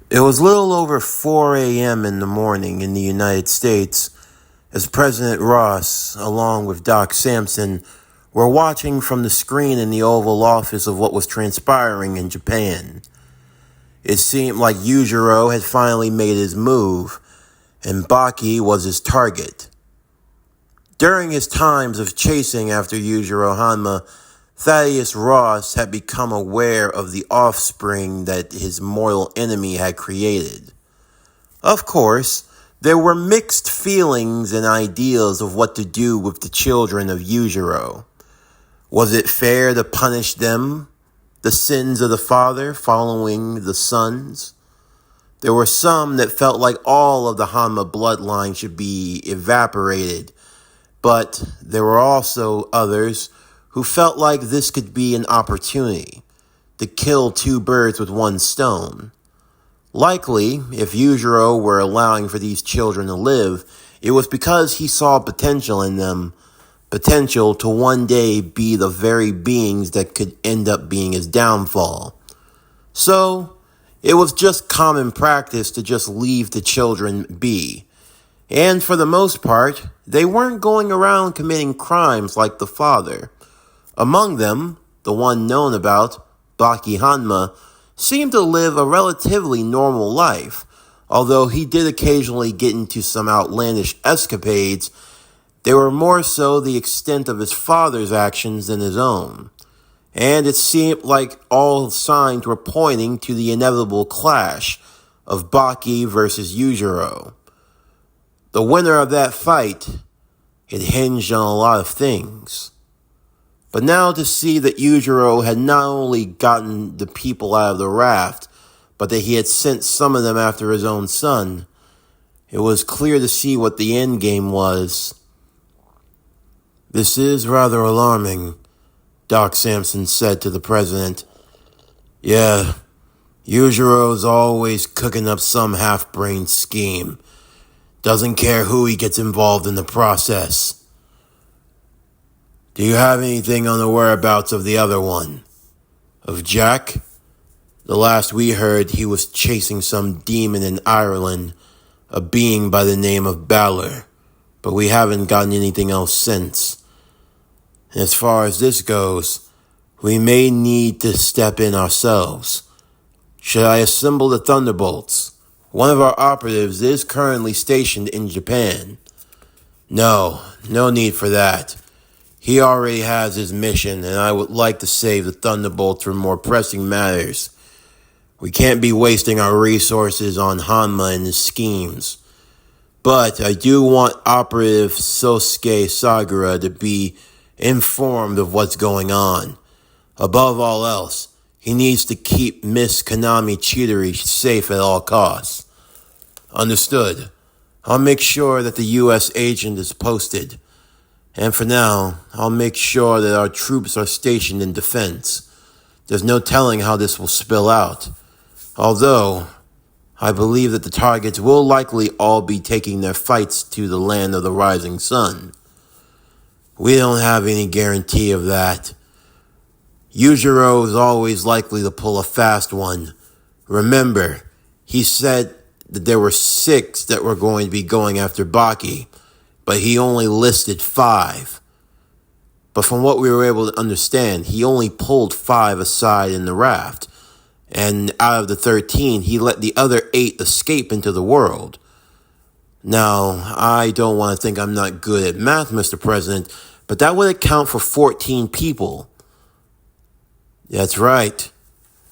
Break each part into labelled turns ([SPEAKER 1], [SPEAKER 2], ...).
[SPEAKER 1] It was little over 4 a.m. in the morning in the United States as President Ross, along with Doc Samson, were watching from the screen in the Oval Office of what was transpiring in Japan. It seemed like Yujiro had finally made his move, and Baki was his target. During his times of chasing after Yujiro Hanma, Thaddeus Ross had become aware of the offspring that his mortal enemy had created. Of course, there were mixed feelings and ideas of what to do with the children of Yujiro. Was it fair to punish them, the sins of the father following the sons? There were some that felt like all of the Hanma bloodline should be evaporated, but there were also others who felt like this could be an opportunity to kill two birds with one stone. Likely, if Yujiro were allowing for these children to live, it was because he saw potential in them, potential to one day be the very beings that could end up being his downfall. So, it was just common practice to just leave the children be. And for the most part, they weren't going around committing crimes like the father. Among them, the one known about, Baki Hanma, seemed to live a relatively normal life. Although he did occasionally get into some outlandish escapades, they were more so the extent of his father's actions than his own. And it seemed like all signs were pointing to the inevitable clash of Baki versus Yujiro. The winner of that fight, it hinged on a lot of things. But now to see that Yujiro had not only gotten the people out of the raft, but that he had sent some of them after his own son, it was clear to see what the end game was. "This is rather alarming," Doc Samson said to the president. "Yeah, Yujiro's always cooking up some half-brained scheme. Doesn't care who he gets involved in the process. Do you have anything on the whereabouts of the other one? Of Jack? The last we heard, he was chasing some demon in Ireland, a being by the name of Balor, but we haven't gotten anything else since. And as far as this goes, we may need to step in ourselves. Should I assemble the Thunderbolts? One of our operatives is currently stationed in Japan." No need for that. He already has his mission, and I would like to save the Thunderbolts for more pressing matters. We can't be wasting our resources on Hanma and his schemes. But I do want Operative Sosuke Sagura to be informed of what's going on. Above all else, he needs to keep Miss Konami Chidori safe at all costs. Understood. I'll make sure that the U.S. agent is posted. And for now, I'll make sure that our troops are stationed in defense. There's no telling how this will spill out. Although, I believe that the targets will likely all be taking their fights to the land of the rising sun. We don't have any guarantee of that. Yujiro is always likely to pull a fast one. Remember, he said that there were 6 that were going to be going after Baki, but he only listed 5. But from what we were able to understand, he only pulled 5 aside in the raft. And out of the 13, he let the other 8 escape into the world. Now, I don't want to think I'm not good at math, Mr. President, but that would account for 14 people. That's right.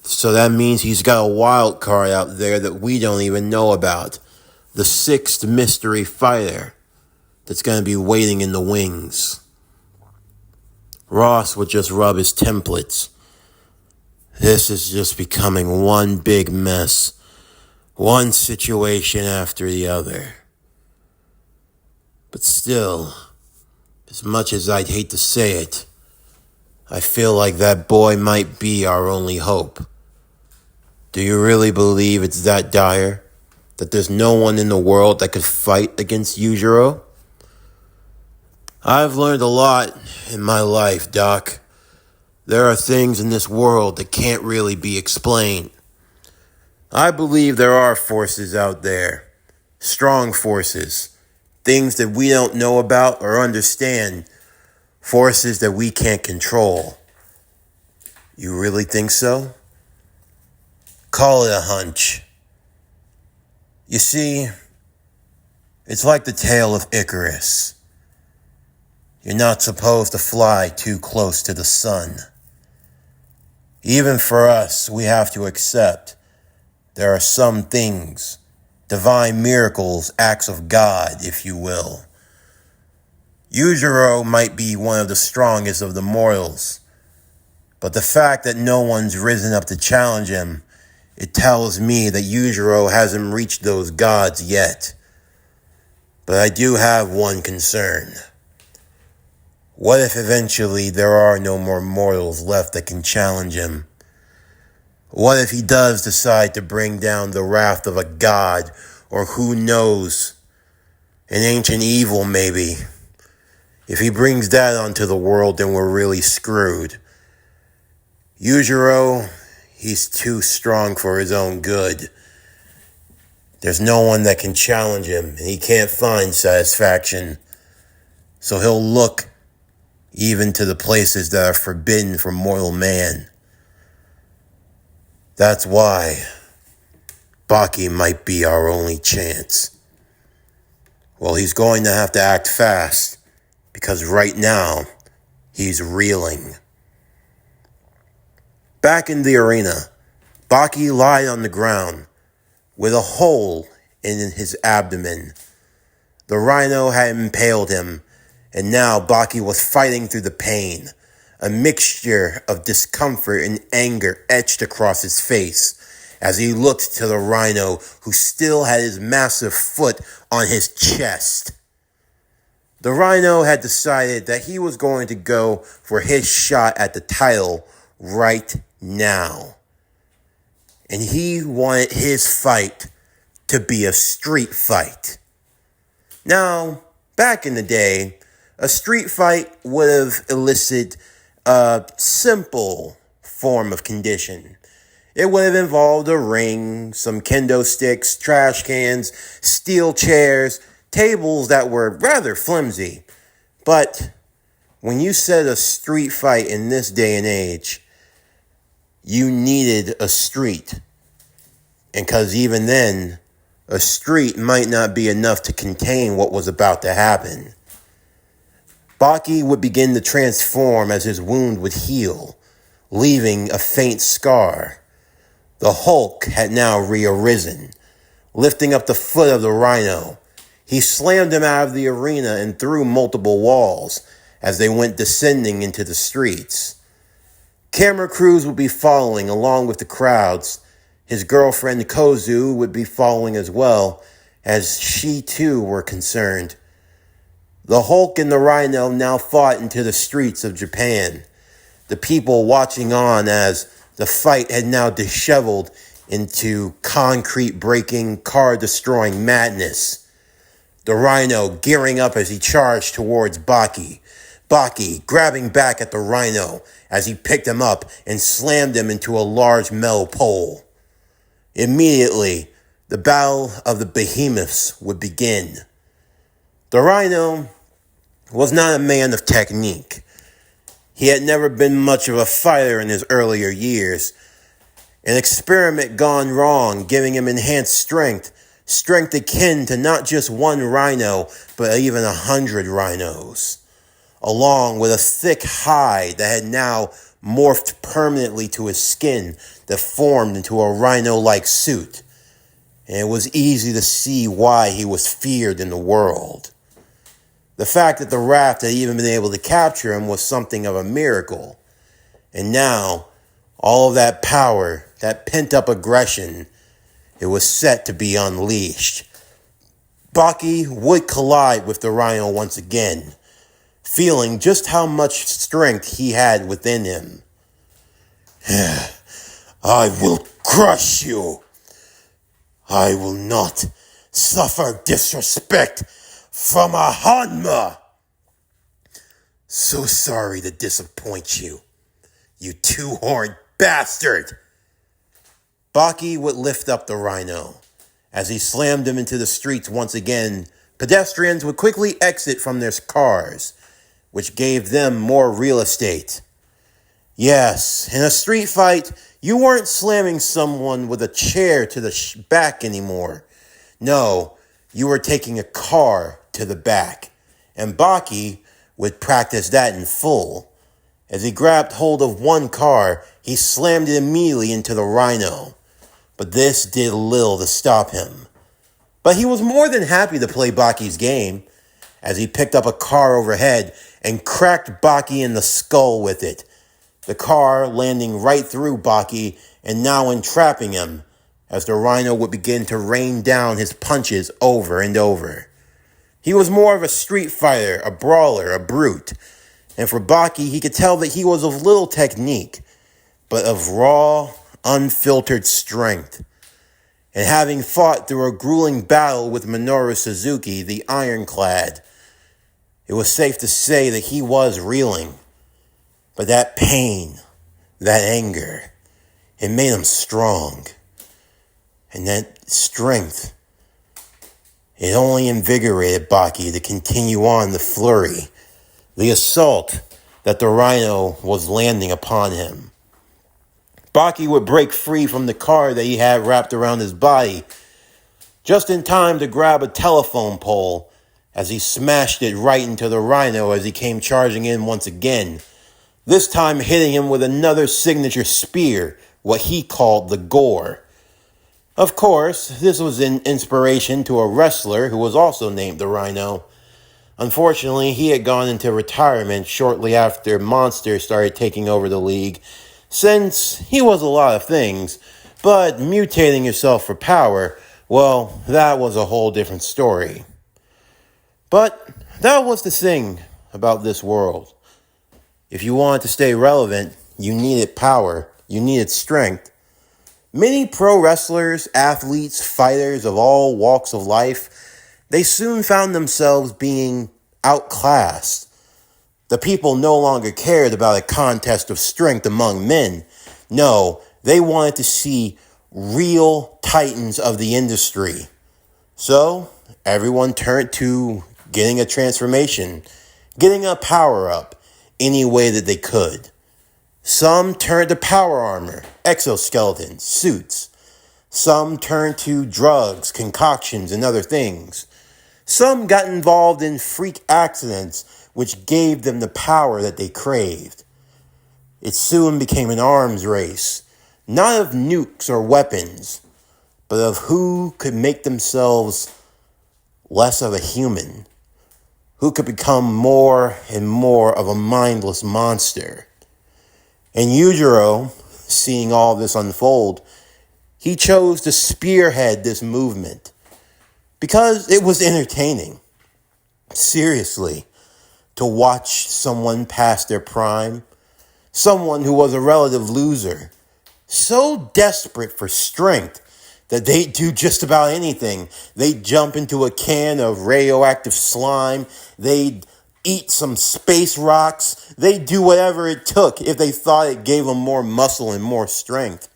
[SPEAKER 1] So that means he's got a wild card out there that we don't even know about. The 6th mystery fighter that's going to be waiting in the wings. Ross would just rub his templates. This is just becoming one big mess. One situation after the other. But still, as much as I'd hate to say it, I feel like that boy might be our only hope. Do you really believe it's that dire? That there's no one in the world that could fight against Yujiro? I've learned a lot in my life, Doc. There are things in this world that can't really be explained. I believe there are forces out there, strong forces, things that we don't know about or understand, forces that we can't control. You really think so? Call it a hunch. You see, it's like the tale of Icarus. You're not supposed to fly too close to the sun. Even for us, we have to accept there are some things, divine miracles, acts of God, if you will. Yugo might be one of the strongest of the mortals, but the fact that no one's risen up to challenge him, it tells me that Yugo hasn't reached those gods yet. But I do have one concern. What if eventually there are no more mortals left that can challenge him? What if he does decide to bring down the wrath of a god, or who knows, an ancient evil maybe? If he brings that onto the world, then we're really screwed. Yugo, he's too strong for his own good. There's no one that can challenge him, and he can't find satisfaction. So he'll look even to the places that are forbidden for mortal man. That's why Baki might be our only chance. Well, he's going to have to act fast, because right now, he's reeling. Back in the arena, Baki lied on the ground with a hole in his abdomen. The Rhino had impaled him, and now Baki was fighting through the pain. A mixture of discomfort and anger etched across his face as he looked to the Rhino, who still had his massive foot on his chest. The Rhino had decided that he was going to go for his shot at the title right now. And he wanted his fight to be a street fight. Now, back in the day, a street fight would have elicited a simple form of condition. It would have involved a ring, some kendo sticks, trash cans, steel chairs, tables that were rather flimsy. But when you said a street fight in this day and age, you needed a street. And because even then, a street might not be enough to contain what was about to happen. Baki would begin to transform as his wound would heal, leaving a faint scar. The Hulk had now re-arisen, lifting up the foot of the Rhino. He slammed him out of the arena and through multiple walls as they went descending into the streets. Camera crews would be following along with the crowds. His girlfriend Kozu would be following as well, as she too were concerned. The Hulk and the Rhino now fought into the streets of Japan, the people watching on as the fight had now disheveled into concrete-breaking, car-destroying madness. The Rhino gearing up as he charged towards Baki. Baki grabbing back at the Rhino as he picked him up and slammed him into a large metal pole. Immediately, the battle of the behemoths would begin. The Rhino was not a man of technique. He had never been much of a fighter in his earlier years. An experiment gone wrong, giving him enhanced strength akin to not just one rhino, but even 100 rhinos, along with a thick hide that had now morphed permanently to his skin that formed into a rhino-like suit. And it was easy to see why he was feared in the world. The fact that the raft had even been able to capture him was something of a miracle. And now, all of that power, that pent-up aggression, it was set to be unleashed. Baki would collide with the Rhino once again, feeling just how much strength he had within him. I will crush you. I will not suffer disrespect from a Hanma. So sorry to disappoint you, you two-horned bastard. Baki would lift up the Rhino. As he slammed him into the streets once again, pedestrians would quickly exit from their cars, which gave them more real estate. Yes, in a street fight, you weren't slamming someone with a chair to the back anymore. No, you were taking a car to the back. And Baki would practice that in full. As he grabbed hold of one car, he slammed it immediately into the Rhino. But this did little to stop him. But he was more than happy to play Baki's game, as he picked up a car overhead and cracked Baki in the skull with it. The car landing right through Baki and now entrapping him, as the Rhino would begin to rain down his punches over and over. He was more of a street fighter, a brawler, a brute. And for Baki, he could tell that he was of little technique, but of raw, unfiltered strength. And having fought through a grueling battle with Minoru Suzuki, the Ironclad, it was safe to say that he was reeling. But that pain, that anger, it made him strong. And that strength, it only invigorated Baki to continue on the flurry, the assault that the Rhino was landing upon him. Baki would break free from the car that he had wrapped around his body, just in time to grab a telephone pole as he smashed it right into the Rhino as he came charging in once again, this time hitting him with another signature spear, what he called the Gore. Of course, this was in inspiration to a wrestler who was also named the Rhino. Unfortunately, he had gone into retirement shortly after Monster started taking over the league, since he was a lot of things, but mutating yourself for power, well, that was a whole different story. But that was the thing about this world. If you wanted to stay relevant, you needed power, you needed strength. Many pro wrestlers, athletes, fighters of all walks of life, they soon found themselves being outclassed. The people no longer cared about a contest of strength among men. No, they wanted to see real titans of the industry. So, everyone turned to getting a transformation, getting a power-up, any way that they could. Some turned to power armor, exoskeletons, suits. Some turned to drugs, concoctions, and other things. Some got involved in freak accidents, which gave them the power that they craved. It soon became an arms race, not of nukes or weapons, but of who could make themselves less of a human, who could become more and more of a mindless monster. And Yujiro, seeing all this unfold, he chose to spearhead this movement because it was entertaining. Seriously, to watch someone past their prime, someone who was a relative loser, so desperate for strength that they'd do just about anything. They'd jump into a can of radioactive slime. They'd eat some space rocks. They'd do whatever it took if they thought it gave them more muscle and more strength.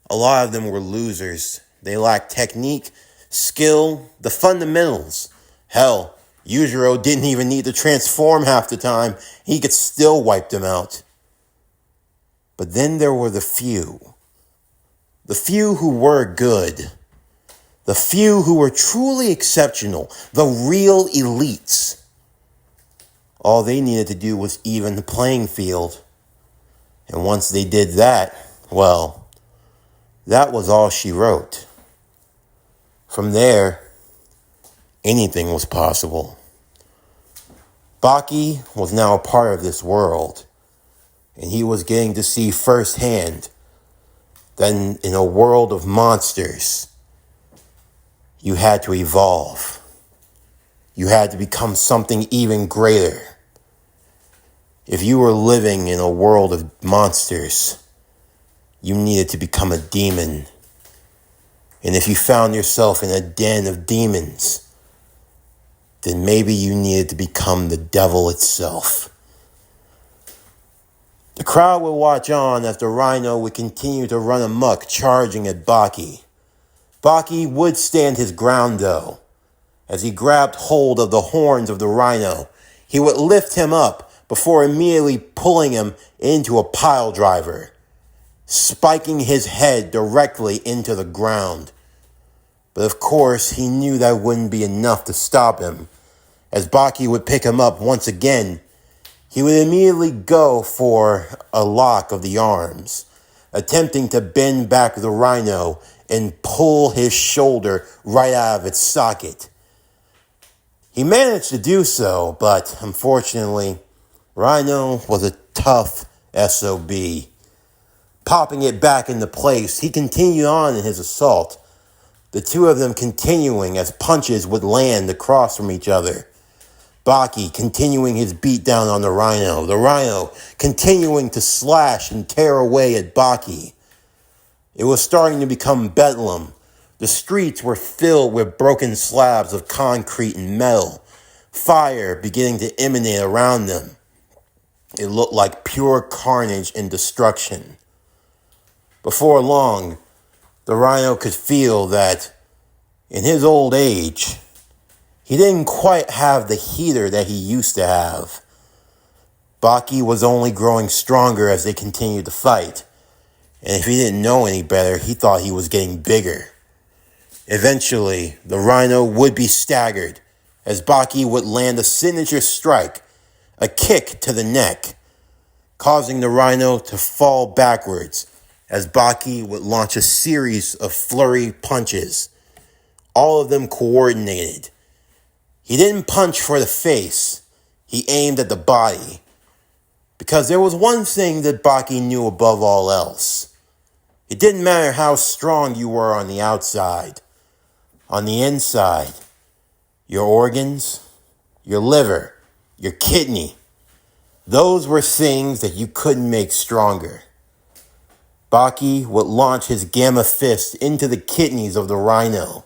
[SPEAKER 1] A lot of them were losers. They lacked technique, skill, the fundamentals. Hell, Yujiro didn't even need to transform half the time. He could still wipe them out. But then there were the few who were good, the few who were truly exceptional, the real elites. All they needed to do was even the playing field. And once they did that, well, that was all she wrote. From there, anything was possible. Baki was now a part of this world, and he was getting to see firsthand that in a world of monsters, you had to evolve. You had to become something even greater. If you were living in a world of monsters, you needed to become a demon. And if you found yourself in a den of demons, then maybe you needed to become the devil itself. The crowd would watch on as the Rhino would continue to run amok, charging at Baki. Baki would stand his ground though. As he grabbed hold of the horns of the Rhino, he would lift him up before immediately pulling him into a pile driver, spiking his head directly into the ground. But of course, he knew that wouldn't be enough to stop him. As Baki would pick him up once again, he would immediately go for a lock of the arms, attempting to bend back the Rhino and pull his shoulder right out of its socket. He managed to do so, but unfortunately, Rhino was a tough SOB. Popping it back into place, he continued on in his assault, the two of them continuing as punches would land across from each other. Baki continuing his beatdown on the Rhino continuing to slash and tear away at Baki. It was starting to become bedlam. The streets were filled with broken slabs of concrete and metal, fire beginning to emanate around them. It looked like pure carnage and destruction. Before long, the Rhino could feel that in his old age, he didn't quite have the heater that he used to have. Baki was only growing stronger as they continued to fight, and if he didn't know any better, he thought he was getting bigger. Eventually, the Rhino would be staggered as Baki would land a signature strike, a kick to the neck, causing the Rhino to fall backwards as Baki would launch a series of flurry punches, all of them coordinated. He didn't punch for the face, he aimed at the body, because there was one thing that Baki knew above all else. It didn't matter how strong you were on the outside. On the inside, your organs, your liver, your kidney, those were things that you couldn't make stronger. Baki would launch his gamma fist into the kidneys of the Rhino.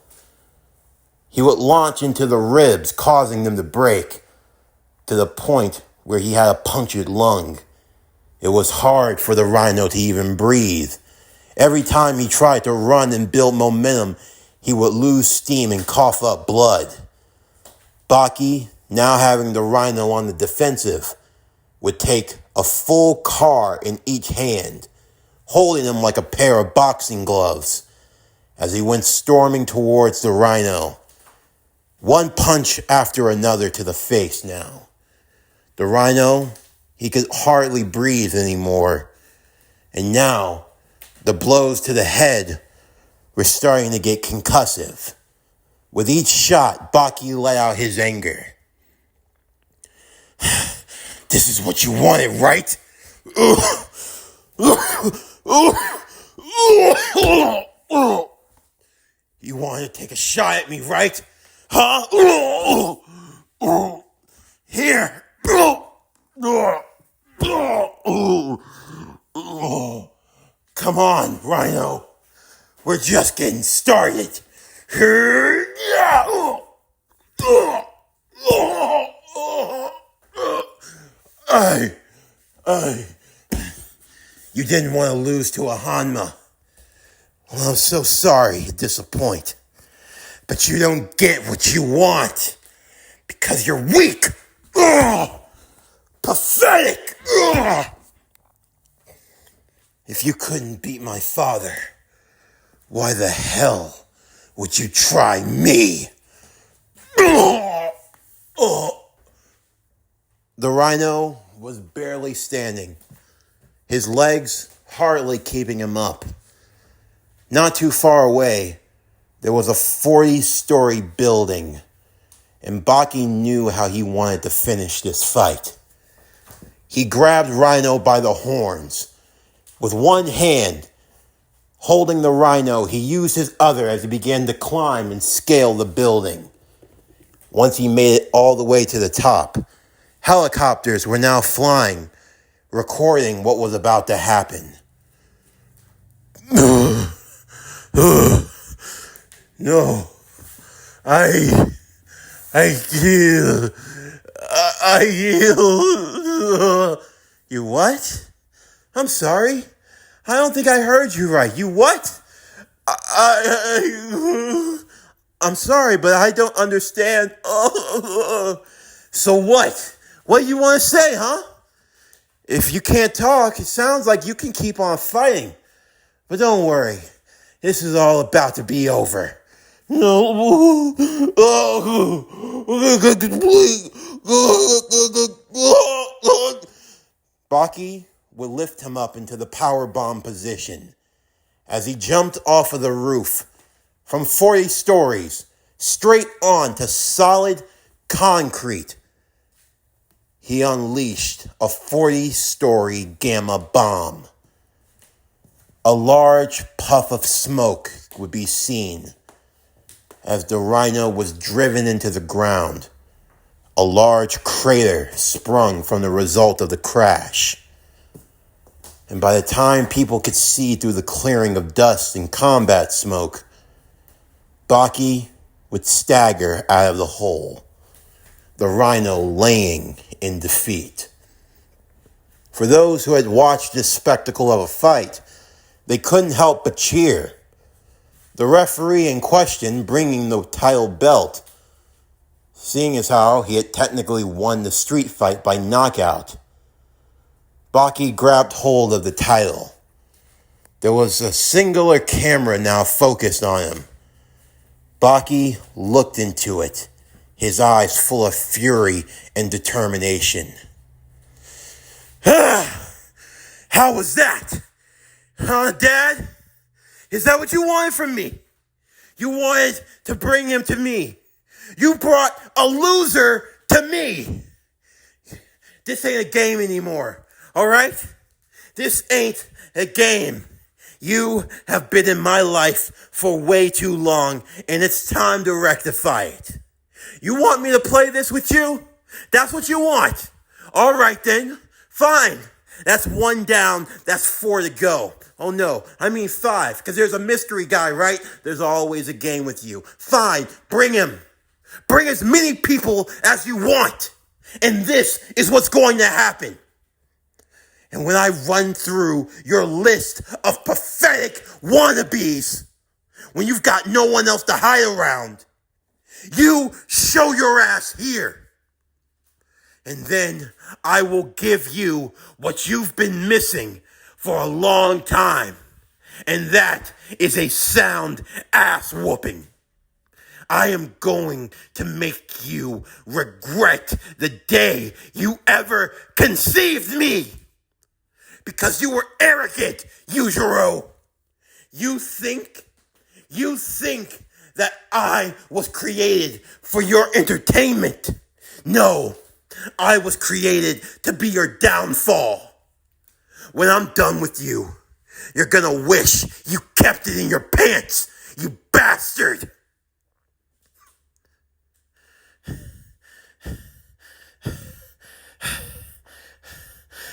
[SPEAKER 1] He would launch into the ribs, causing them to break, to the point where he had a punctured lung. It was hard for the Rhino to even breathe. Every time he tried to run and build momentum, he would lose steam and cough up blood. Baki, now having the Rhino on the defensive, would take a full car in each hand, holding him like a pair of boxing gloves, as he went storming towards the Rhino. One punch after another to the face now. The Rhino, he could hardly breathe anymore. And now, the blows to the head were starting to get concussive. With each shot, Baki let out his anger. This is what you wanted, right? You wanted to take a shot at me, right? Huh? Here. Come on, Rhino. We're just getting started. You didn't want to lose to a Hanma. Well, I'm so sorry to disappoint. But you don't get what you want. Because you're weak. Pathetic. If you couldn't beat my father, why the hell would you try me? The Rhino was barely standing, his legs hardly keeping him up. Not too far away, there was a 40-story building, and Baki knew how he wanted to finish this fight. He grabbed Rhino by the horns. With one hand, holding the Rhino, he used his other as he began to climb and scale the building. Once he made it all the way to the top, helicopters were now flying, recording what was about to happen. No, I yield. You what? I'm sorry. I don't think I heard you right. You what? I'm sorry, but I don't understand. So what? What do you want to say, huh? If you can't talk, it sounds like you can keep on fighting. But don't worry. This is all about to be over. No. Baki would lift him up into the power bomb position as he jumped off of the roof from 40 stories straight on to solid concrete. He unleashed a 40-story gamma bomb. A large puff of smoke would be seen as the Rhino was driven into the ground. A large crater sprung from the result of the crash. And by the time people could see through the clearing of dust and combat smoke, Baki would stagger out of the hole, the Rhino laying in defeat. For those who had watched this spectacle of a fight, they couldn't help but cheer. The referee in question bringing the title belt, seeing as how he had technically won the street fight by knockout. Baki grabbed hold of the title. There was a singular camera now focused on him. Baki looked into it, his eyes full of fury and determination. How was that? Huh, Dad? Is that what you wanted from me? You wanted to bring him to me. You brought a loser to me. This ain't a game anymore, all right? This ain't a game. You have been in my life for way too long, and it's time to rectify it. You want me to play this with you? That's what you want. All right then, fine. That's 1 down, that's 4 to go. Oh no, I mean 5, because there's a mystery guy, right? There's always a game with you. Fine, bring him. Bring as many people as you want. And this is what's going to happen. And when I run through your list of pathetic wannabes, when you've got no one else to hide around, you show your ass here. And then I will give you what you've been missing for a long time. And that is a sound ass whooping. I am going to make you regret the day you ever conceived me. Because you were arrogant, Yujiro. You think that I was created for your entertainment. No, I was created to be your downfall. When I'm done with you, you're gonna wish you kept it in your pants, you bastard.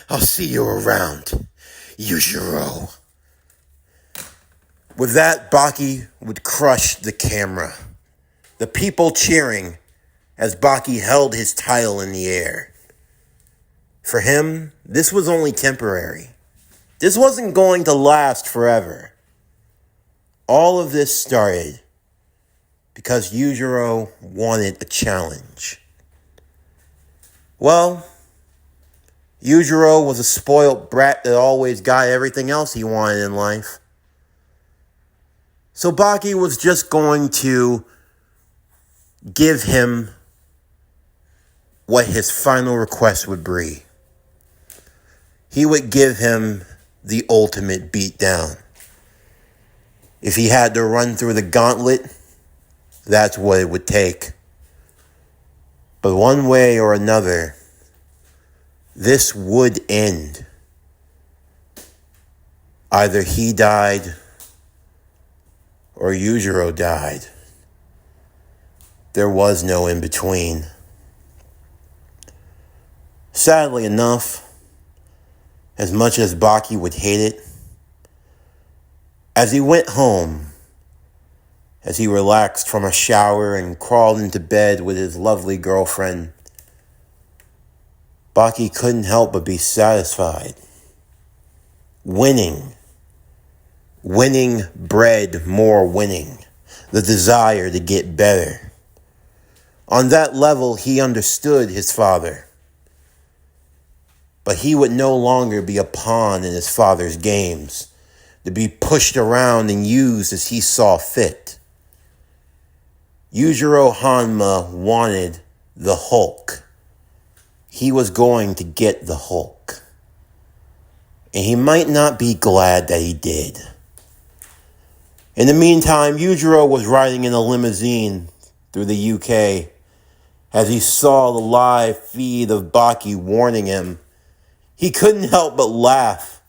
[SPEAKER 1] I'll see you around, Yujiro. With that, Baki would crush the camera. The people cheering as Baki held his title in the air. For him, this was only temporary. This wasn't going to last forever. All of this started because Yujiro wanted a challenge. Well, Yujiro was a spoiled brat that always got everything else he wanted in life. So Baki was just going to give him what his final request would be. He would give him the ultimate beatdown. If he had to run through the gauntlet, that's what it would take. But one way or another, this would end. Either he died or Yujiro died. There was no in between. Sadly enough, as much as Baki would hate it, as he went home, as he relaxed from a shower and crawled into bed with his lovely girlfriend, Baki couldn't help but be satisfied. Winning. Winning bred more winning. The desire to get better. On that level, he understood his father. But he would no longer be a pawn in his father's games, to be pushed around and used as he saw fit. Yujiro Hanma wanted the Hulk. He was going to get the Hulk. And he might not be glad that he did. In the meantime, Yujiro was riding in a limousine through the UK as he saw the live feed of Baki warning him. He couldn't help but laugh.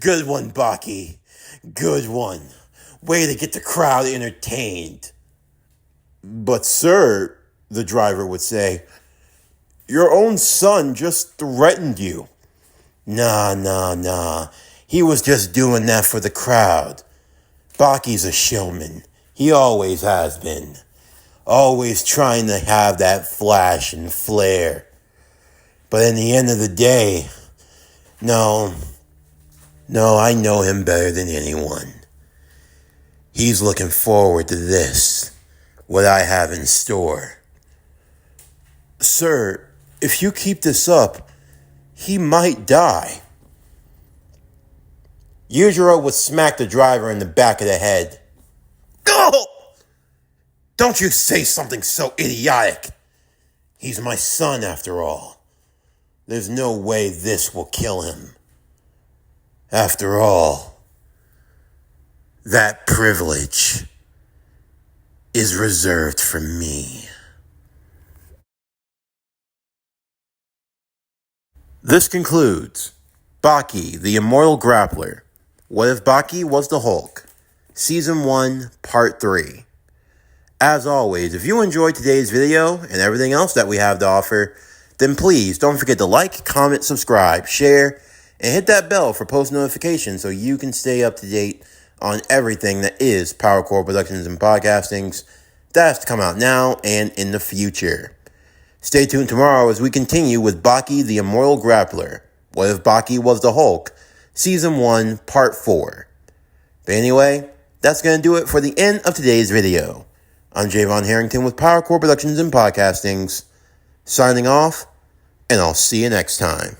[SPEAKER 1] Good one, Baki. Good one. Way to get the crowd entertained. But sir, the driver would say, your own son just threatened you. Nah. He was just doing that for the crowd. Baki's a showman. He always has been. Always trying to have that flash and flare. But in the end of the day, no, I know him better than anyone. He's looking forward to this, what I have in store. Sir, if you keep this up, he might die. Yujiro would smack the driver in the back of the head. Oh! Don't you say something so idiotic. He's my son after all. There's no way this will kill him. After all, that privilege is reserved for me. This concludes Baki, the Immortal Grappler. What if Baki was the Hulk? Season 1, Part 3. As always, if you enjoyed today's video and everything else that we have to offer, then please don't forget to like, comment, subscribe, share, and hit that bell for post notifications so you can stay up to date on everything that is PowerCore Productions and Podcastings that has to come out now and in the future. Stay tuned tomorrow as we continue with Baki the Immortal Grappler. What if Baki was the Hulk? Season 1, Part 4. But anyway, that's going to do it for the end of today's video. I'm Javon Harrington with PowerCore Productions and Podcastings, signing off, and I'll see you next time.